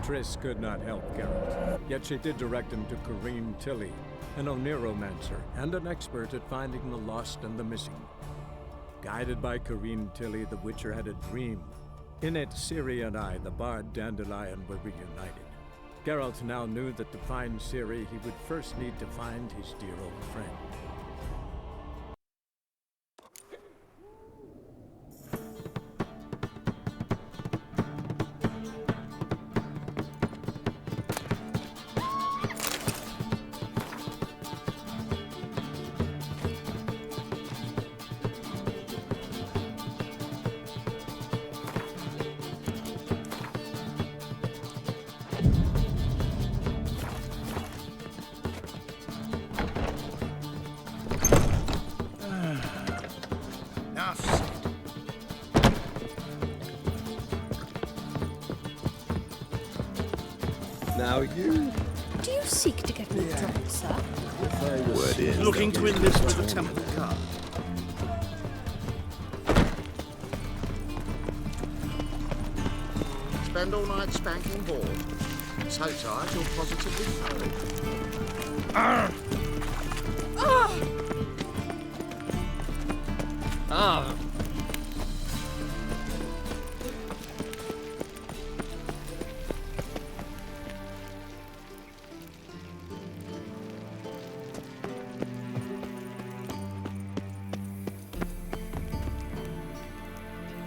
Triss could not help Geralt, yet she did direct him to Corrine Tilly, an Oniromancer and an expert at finding the lost and the missing. Guided by Corrine Tilly, the Witcher had a dream. In it, Ciri and I, the bard Dandelion, were reunited. Geralt now knew that to find Ciri, he would first need to find his dear old friend. Now you... Do you seek to get me drunk, sir? Word is... Looking to enlist with the temple car. Spend all night spanking board. So tired you'll positively throw. Ah! Ah!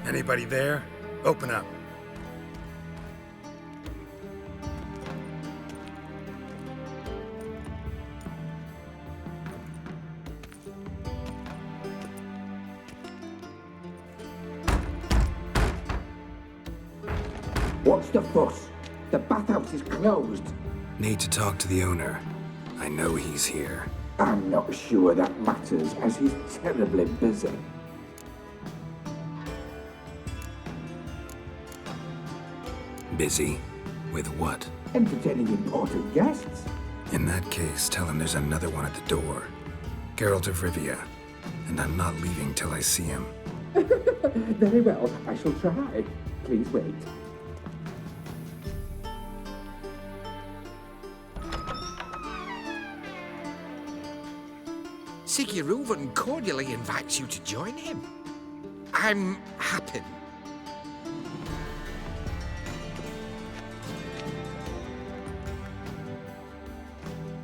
Anybody there? Open up. What's the fuss? The bathhouse is closed. Need to talk to the owner. I know he's here. I'm not sure that matters, as he's terribly busy. Busy? With what? Entertaining important guests. In that case, tell him there's another one at the door. Geralt of Rivia. And I'm not leaving till I see him. Very well, I shall try. Please wait. Reuven cordially invites you to join him. I'm happy.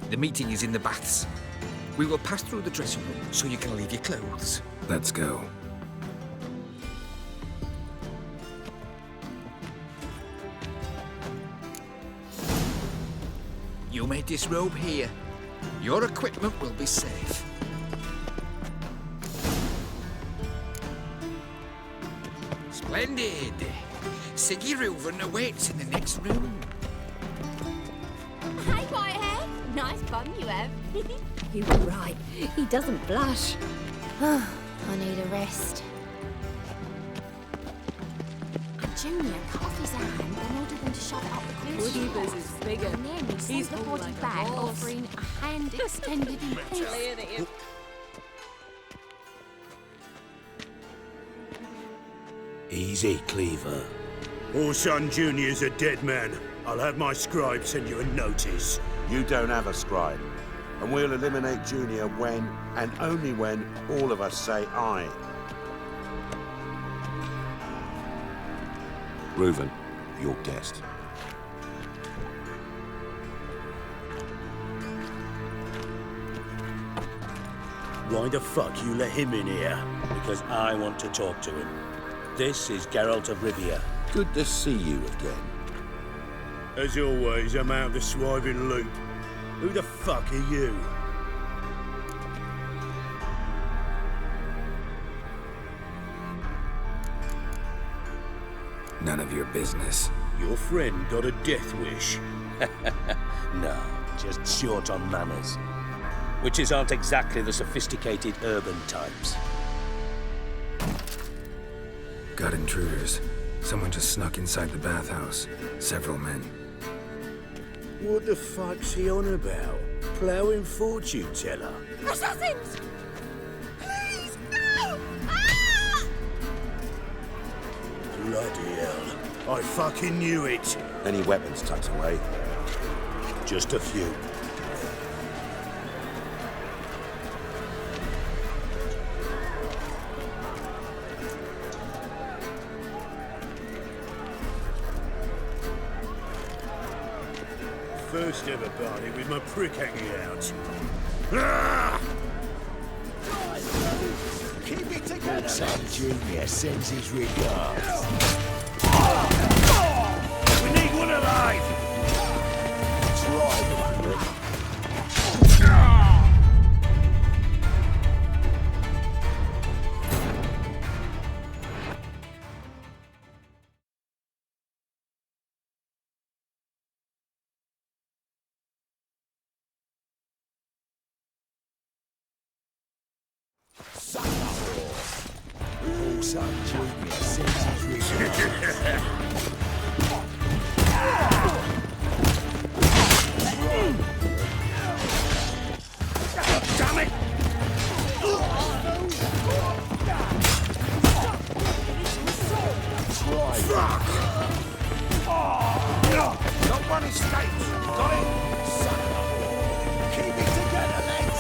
The meeting is in the baths. We will pass through the dressing room so you can leave your clothes. Let's go. You may disrobe here. Your equipment will be safe. Splendid! Reuven awaits in the next room. Hey, Whitehead. Nice bum you have. You were right. He doesn't blush. I need a rest. Junior cut off his hand and ordered them to shove it up the clothes. Woodiever's is bigger. And then he sent the body like back, a horse. offering a hand extended in peace. Easy, Cleaver. Orson Jr.'s a dead man. I'll have my scribe send you a notice. You don't have a scribe. And we'll eliminate Junior when, and only when, all of us say aye. Reuven, your guest. Why the fuck you let him in here? Because I want to talk to him. This is Geralt of Rivia. Good to see you again. As always, I'm out of the swiving loop. Who the fuck are you? None of your business. Your friend got a death wish. No, just short on manners. Witches aren't exactly the sophisticated urban types. Got intruders. Someone just snuck inside the bathhouse. Several men. What the fuck's he on about? Ploughing fortune teller? Assassins! Please, no! Ah! Bloody hell. I fucking knew it. Any weapons tucked away? Just a few. First ever party with my prick hanging out. Ah! Keep it together. Son Junior sends his regards. We need one alive! Son Junior sends his regards. Damn it! Fuck! Not one escapes. Got it? Son of a... Keep it together, lads.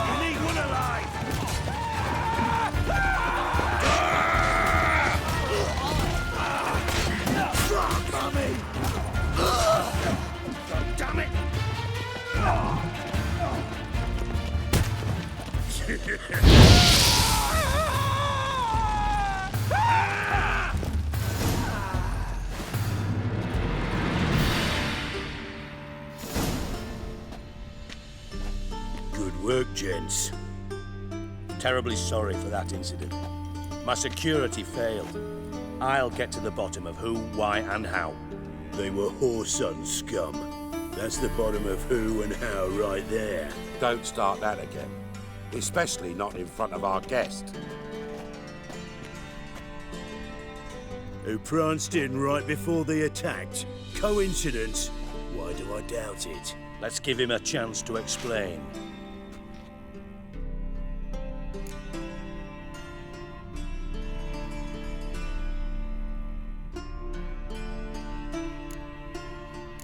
We need one alive! Fuck, mummy! Damn it! Good work, gents. Terribly sorry for that incident. My security failed. I'll get to the bottom of who, why, and how. They were whoreson scum. That's the bottom of who and how right there. Don't start that again. Especially not in front of our guest. Who pranced in right before they attacked. Coincidence? Why do I doubt it? Let's give him a chance to explain.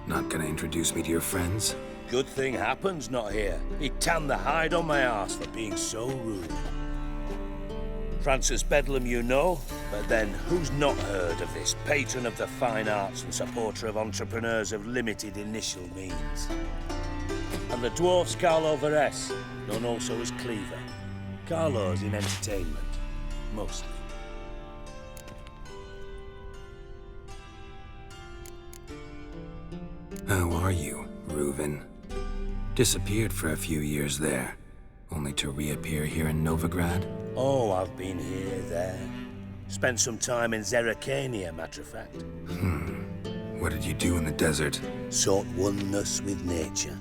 Not gonna introduce me to your friends? Good thing Happen's not here. He'd tan the hide on my arse for being so rude. Francis Bedlam you know, but then who's not heard of this patron of the fine arts and supporter of entrepreneurs of limited initial means? And the dwarf's Carlo Veres, known also as Cleaver. Carlo's in entertainment, mostly. How are you, Reuven? Disappeared for a few years there, only to reappear here in Novigrad? Oh, I've been here, there. Spent some time in Zerrikania, matter of fact. What did you do in the desert? Sought oneness with nature.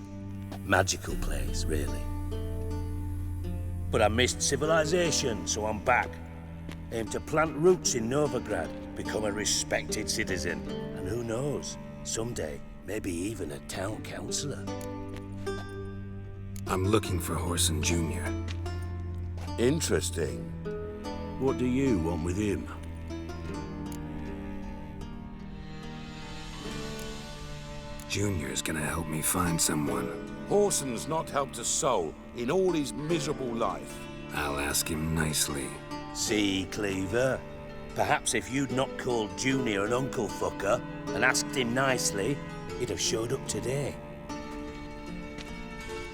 Magical place, really. But I missed civilization, so I'm back. Aim to plant roots in Novigrad, become a respected citizen. And who knows, someday, maybe even a town councillor. I'm looking for Whoreson Jr. Interesting. What do you want with him? Junior's gonna help me find someone. Whoreson's not helped a soul in all his miserable life. I'll ask him nicely. See, Cleaver? Perhaps if you'd not called Junior an uncle fucker and asked him nicely, he'd have showed up today.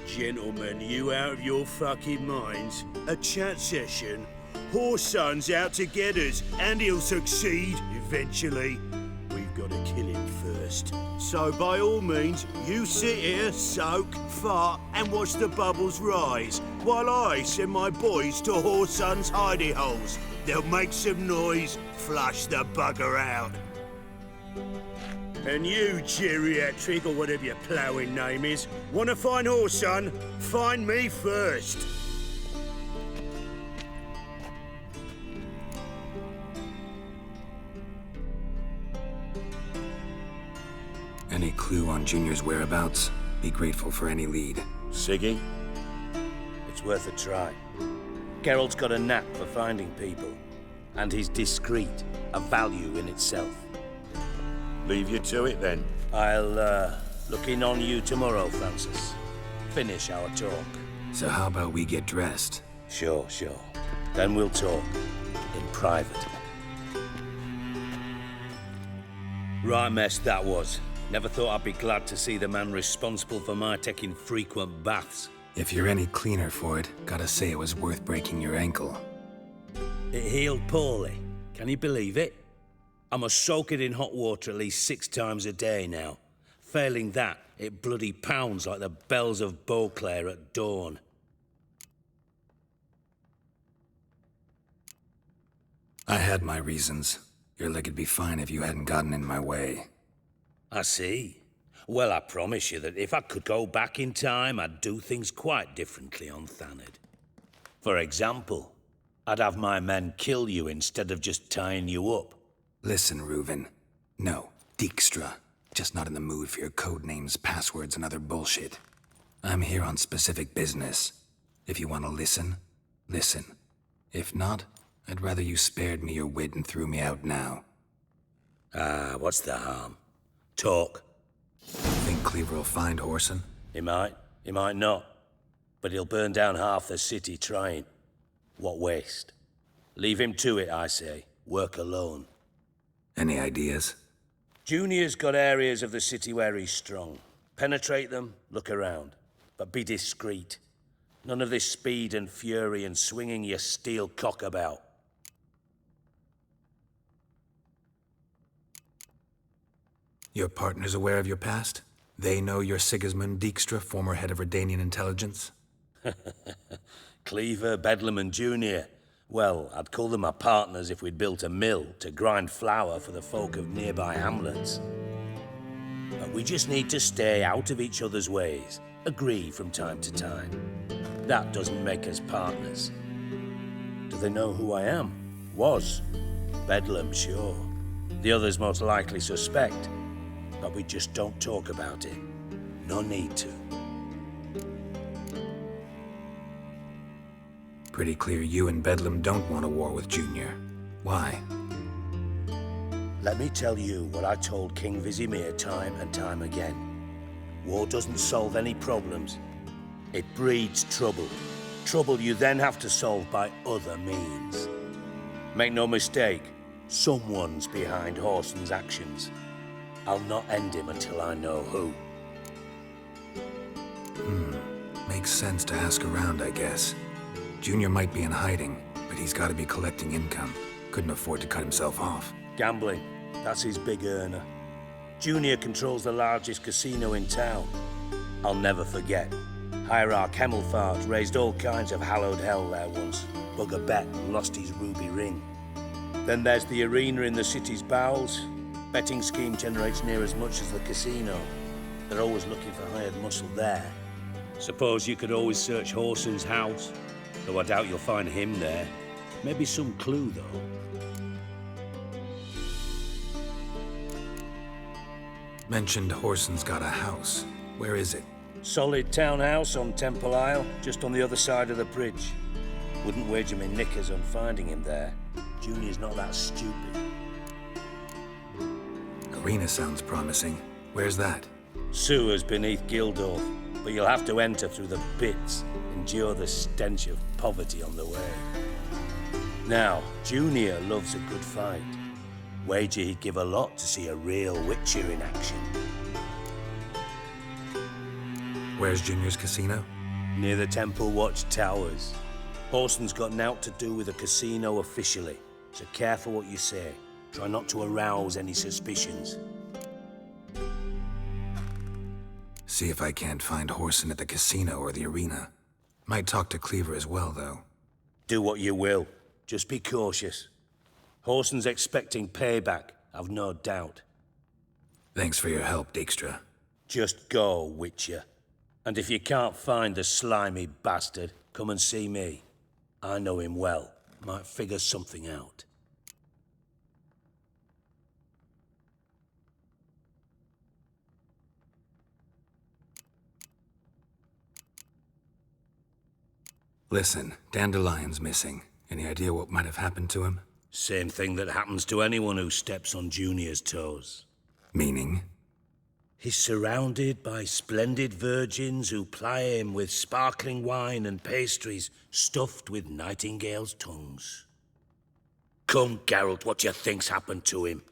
Gentlemen, you out of your fucking minds? A chat session? Whoreson's out to get us, and he'll succeed eventually. We've got to kill him first. So by all means, you sit here, soak, fart, and watch the bubbles rise, while I send my boys to Whoreson's hidey holes. They'll make some noise, flush the bugger out. And you, geriatric, or whatever your ploughing name is, want to find horse, son? Find me first. Any clue on Junior's whereabouts? Be grateful for any lead. Siggy? It's worth a try. Geralt's got a knack for finding people. And he's discreet, a value in itself. Leave you to it, then. I'll, look in on you tomorrow, Francis. Finish our talk. So how about we get dressed? Sure. Then we'll talk. In private. Right mess that was. Never thought I'd be glad to see the man responsible for my taking frequent baths. If you're any cleaner for it, gotta say it was worth breaking your ankle. It healed poorly. Can you believe it? I must soak it in hot water at least 6 times a day now. Failing that, it bloody pounds like the bells of Beauclair at dawn. I had my reasons. Your leg'd be fine if you hadn't gotten in my way. I see. Well, I promise you that if I could go back in time, I'd do things quite differently on Thanad. For example, I'd have my men kill you instead of just tying you up. Listen, Reuven. No, Dijkstra. Just not in the mood for your code names, passwords, and other bullshit. I'm here on specific business. If you want to listen, listen. If not, I'd rather you spared me your wit and threw me out now. What's the harm? Talk. Think Cleaver will find Whoreson? He might not. But he'll burn down half the city trying. What waste. Leave him to it, I say. Work alone. Any ideas? Junior's got areas of the city where he's strong. Penetrate them, look around. But be discreet. None of this speed and fury and swinging your steel cock about. Your partner's aware of your past? They know you're Sigismund Dijkstra, former head of Redanian intelligence? Cleaver, Bedlam, and Junior. Well, I'd call them my partners if we'd built a mill to grind flour for the folk of nearby hamlets. But we just need to stay out of each other's ways, agree from time to time. That doesn't make us partners. Do they know who I am? Was. Bedlam, sure. The others most likely suspect. But we just don't talk about it. No need to. Pretty clear you and Bedlam don't want a war with Junior. Why? Let me tell you what I told King Vizimir time and time again. War doesn't solve any problems. It breeds trouble. Trouble you then have to solve by other means. Make no mistake, someone's behind Whoreson's actions. I'll not end him until I know who. Makes sense to ask around, I guess. Junior might be in hiding, but he's got to be collecting income. Couldn't afford to cut himself off. Gambling, that's his big earner. Junior controls the largest casino in town. I'll never forget. Hierarch Hemmelfart raised all kinds of hallowed hell there once. Bug a bet and lost his ruby ring. Then there's the arena in the city's bowels. Betting scheme generates near as much as the casino. They're always looking for hired muscle there. Suppose you could always search Whoreson's house, though I doubt you'll find him there. Maybe some clue, though. Mentioned Whoreson's got a house. Where is it? Solid townhouse on Temple Isle, just on the other side of the bridge. Wouldn't wager me knickers on finding him there. Junior's not that stupid. Arena sounds promising. Where's that? Sewers beneath Gildorf, but you'll have to enter through the pits, endure the stench of poverty on the way. Now, Junior loves a good fight. Wager he'd give a lot to see a real Witcher in action. Where's Junior's casino? Near the Temple Watch Towers. Whoreson's got nought to do with the casino officially, so careful what you say. Try not to arouse any suspicions. See if I can't find Whoreson at the casino or the arena. Might talk to Cleaver as well, though. Do what you will. Just be cautious. Horson's expecting payback, I've no doubt. Thanks for your help, Dijkstra. Just go, Witcher. And if you can't find the slimy bastard, come and see me. I know him well. Might figure something out. Listen, Dandelion's missing. Any idea what might have happened to him? Same thing that happens to anyone who steps on Junior's toes. Meaning? He's surrounded by splendid virgins who ply him with sparkling wine and pastries stuffed with nightingales' tongues. Come, Geralt, what do you think's happened to him?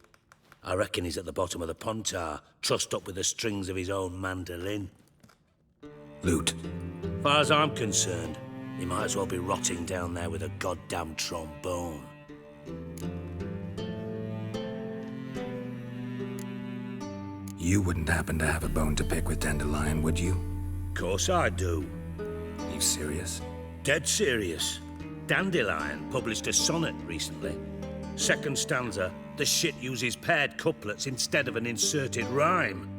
I reckon he's at the bottom of the Pontar, trussed up with the strings of his own mandolin. Loot. As far as I'm concerned, he might as well be rotting down there with a goddamn trombone. You wouldn't happen to have a bone to pick with Dandelion, would you? Course I do. You serious? Dead serious. Dandelion published a sonnet recently. Second stanza, the shit uses paired couplets instead of an inserted rhyme.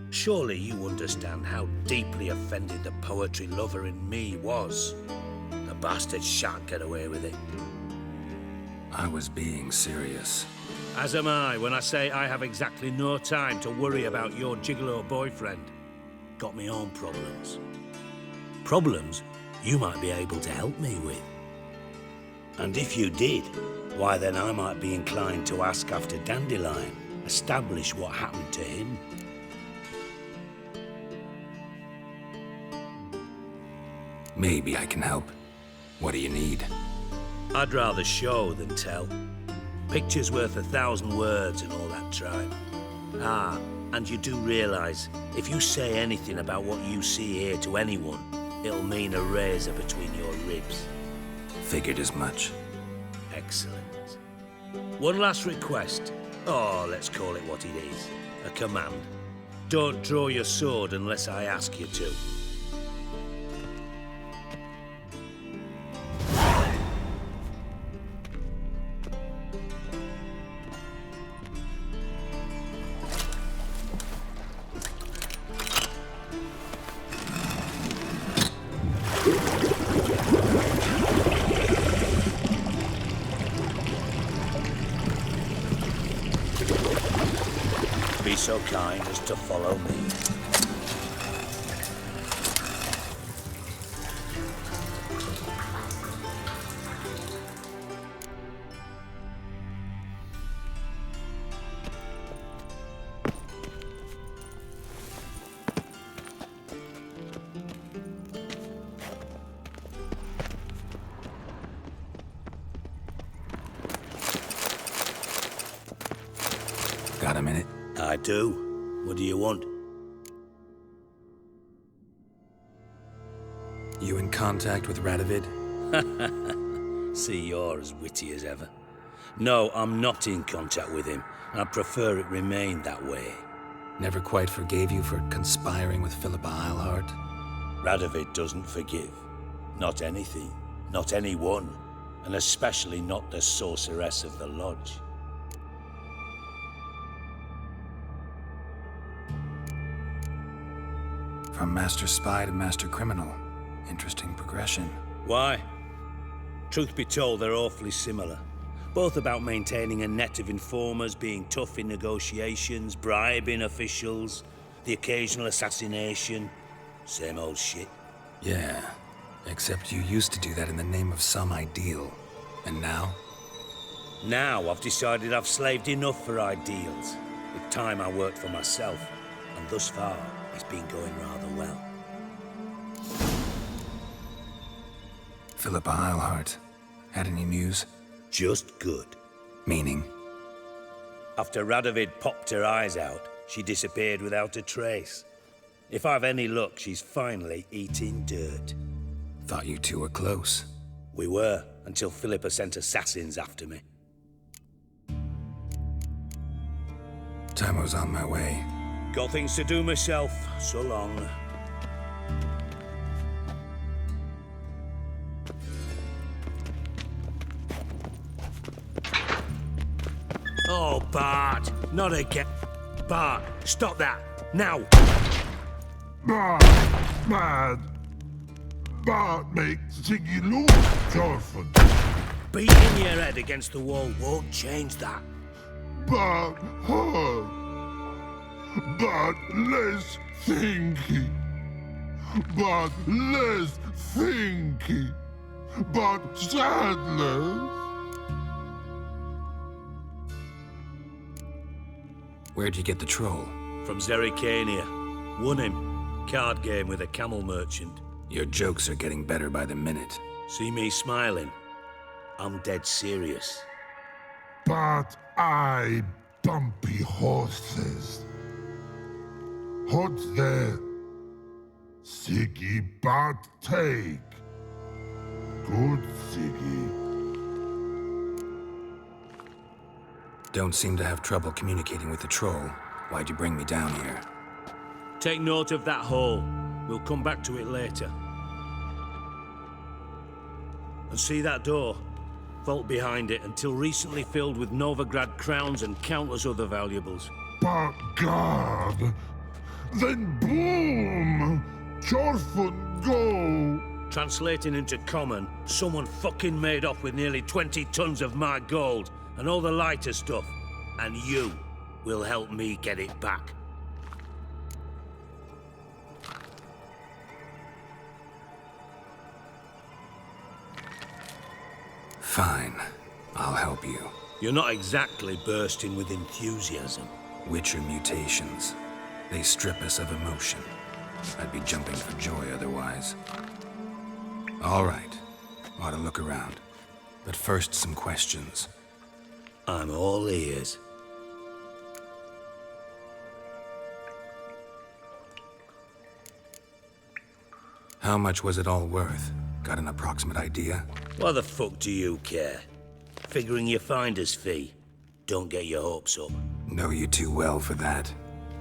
Surely you understand how deeply offended the poetry lover in me was. The bastard shan't get away with it. I was being serious. As am I when I say I have exactly no time to worry about your gigolo boyfriend. Got me own problems. Problems you might be able to help me with. And if you did, why then I might be inclined to ask after Dandelion, establish what happened to him. Maybe I can help. What do you need? I'd rather show than tell. Picture's worth 1,000 words and all that tribe. Ah, and you do realize, if you say anything about what you see here to anyone, it'll mean a razor between your ribs. Figured as much. Excellent. One last request. Oh, let's call it what it is. A command. Don't draw your sword unless I ask you to. Be so kind as to follow me. Got a minute? I do. What do you want? You in contact with Radovid? See, you're as witty as ever. No, I'm not in contact with him. I prefer it remained that way. Never quite forgave you for conspiring with Philippa Eilhart? Radovid doesn't forgive. Not anything. Not anyone. And especially not the sorceress of the Lodge. From master spy to master criminal. Interesting progression. Why? Truth be told, they're awfully similar. Both about maintaining a net of informers, being tough in negotiations, bribing officials, the occasional assassination. Same old shit. Yeah, except you used to do that in the name of some ideal. And now? Now I've decided I've slaved enough for ideals. It's time I worked for myself. And thus far, it's been going rather well. Philippa Eilhart. Had any news? Just good. Meaning? After Radovid popped her eyes out, she disappeared without a trace. If I've any luck, she's finally eating dirt. Thought you two were close. We were, until Philippa sent assassins after me. Time was on my way. Got things to do myself. So long. Oh, Bart, not again. Bart, stop that, now! Bad. Bart makes Ziggy lose, Jorfin. Beating your head against the wall won't change that. Bart hard. Bart less thinky. Bart less thinky. Bart sadness. Where'd you get the troll? From Zerrikania. Won him. Card game with a camel merchant. Your jokes are getting better by the minute. See me smiling? I'm dead serious. But I bumpy horses. What's there? Siggy Bart take. Good Siggy. Don't seem to have trouble communicating with the troll. Why'd you bring me down here? Take note of that hole. We'll come back to it later. And see that door? Vault behind it, until recently filled with Novigrad crowns and countless other valuables. But God! Then boom! Jorfin go! Translating into common, someone fucking made off with nearly 20 tons of my gold and all the lighter stuff. And you will help me get it back. Fine. I'll help you. You're not exactly bursting with enthusiasm. Witcher mutations. They strip us of emotion. I'd be jumping for joy otherwise. All right. Ought to look around. But first, some questions. I'm all ears. How much was it all worth? Got an approximate idea? Why the fuck do you care? Figuring your finder's fee. Don't get your hopes up. Know you too well for that.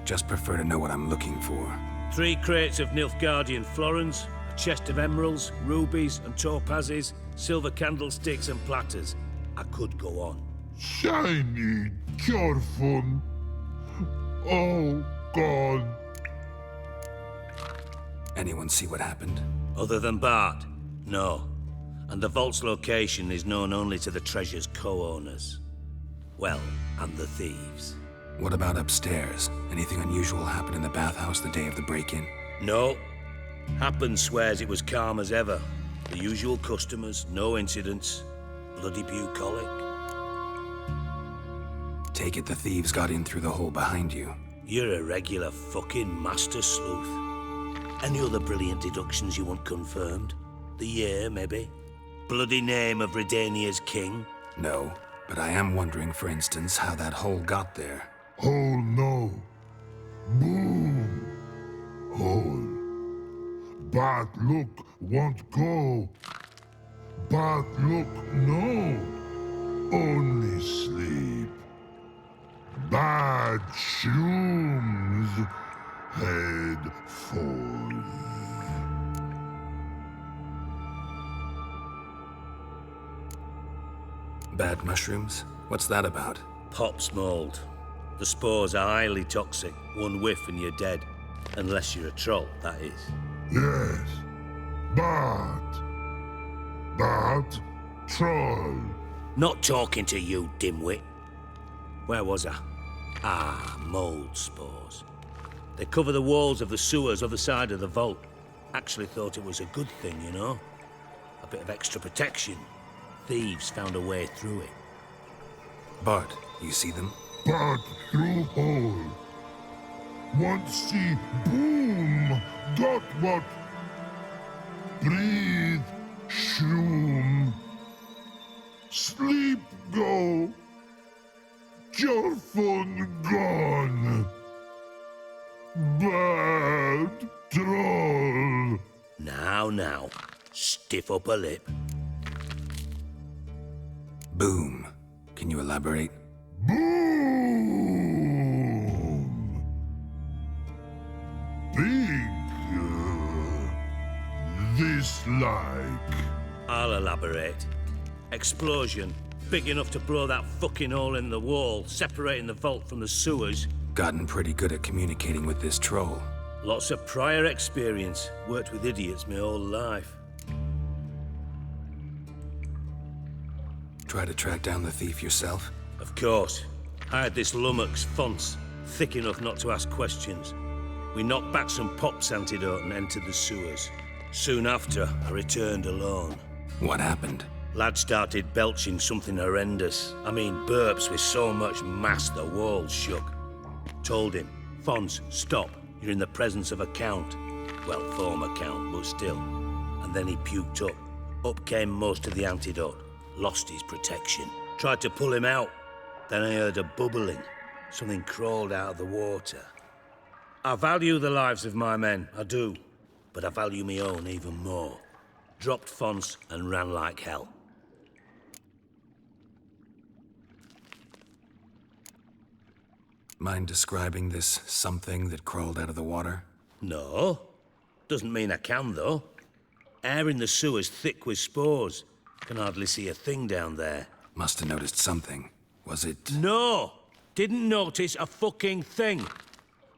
Just prefer to know what I'm looking for. 3 crates of Nilfgaardian florins, a chest of emeralds, rubies and topazes, silver candlesticks and platters. I could go on. Shiny Jorfin. Oh, God. Anyone see what happened? Other than Bart? No. And the vault's location is known only to the treasure's co-owners. Well, and the thieves. What about upstairs? Anything unusual happen in the bathhouse the day of the break-in? No. Happen swears it was calm as ever. The usual customers, no incidents. Bloody bucolic. Take it the thieves got in through the hole behind you. You're a regular fucking master sleuth. Any other brilliant deductions you want confirmed? The year, maybe? Bloody name of Redania's king? No, but I am wondering, for instance, how that hole got there. Hole no. Boom. Hole. But look won't go. But look no. Only sleep. Bad shrooms. Head falls. Bad mushrooms? What's that about? Pop's mold. The spores are highly toxic. One whiff and you're dead. Unless you're a troll, that is. Yes. But troll. Not talking to you, dimwit. Where was I? Ah, mold spores. They cover the walls of the sewers other side of the vault. Actually thought it was a good thing, you know? A bit of extra protection. Thieves found a way through it. Bart, you see them? But through hole. Want see boom. Got what? Breathe. Shroom. Sleep go. Jorfin gone. Bad troll. Now. Stiff upper lip. Boom. Can you elaborate? Boom. Big. This like. I'll elaborate. Explosion. big enough to blow that fucking hole in the wall, separating the vault from the sewers. Gotten pretty good at communicating with this troll. Lots of prior experience. Worked with idiots my whole life. Try to track down the thief yourself? Of course. I had this lummox, Phanteks, thick enough not to ask questions. We knocked back some Pop's antidote and entered the sewers. Soon after, I returned alone. What happened? Lad started belching something horrendous. I mean, burps with so much mass the walls shook. Told him, Phanteks, stop. You're in the presence of a count. Well, former count, but still. And then he puked up. Up came most of the antidote. Lost his protection. Tried to pull him out. Then I heard a bubbling. Something crawled out of the water. I value the lives of my men, I do. But I value my own even more. Dropped Phanteks and ran like hell. Mind describing this something that crawled out of the water? No. Doesn't mean I can, though. Air in the sewer's thick with spores. Can hardly see a thing down there. Must have noticed something. Was it... No! Didn't notice a fucking thing.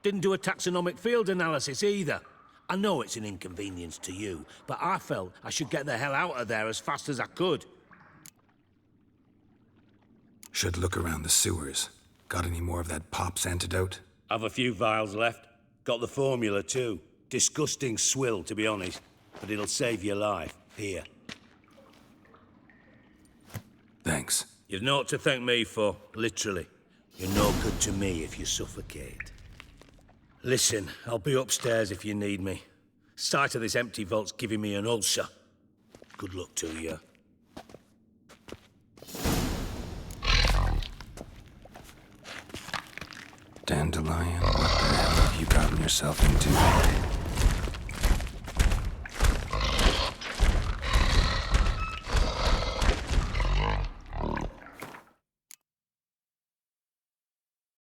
Didn't do a taxonomic field analysis either. I know it's an inconvenience to you, but I felt I should get the hell out of there as fast as I could. Should look around the sewers. Got any more of that Pop's antidote? I've a few vials left. Got the formula too. Disgusting swill, to be honest. But it'll save your life. Here. Thanks. You've naught to thank me for, literally. You're no good to me if you suffocate. Listen, I'll be upstairs if you need me. Sight of this empty vault's giving me an ulcer. Good luck to you. Dandelion, what the hell have you gotten yourself into?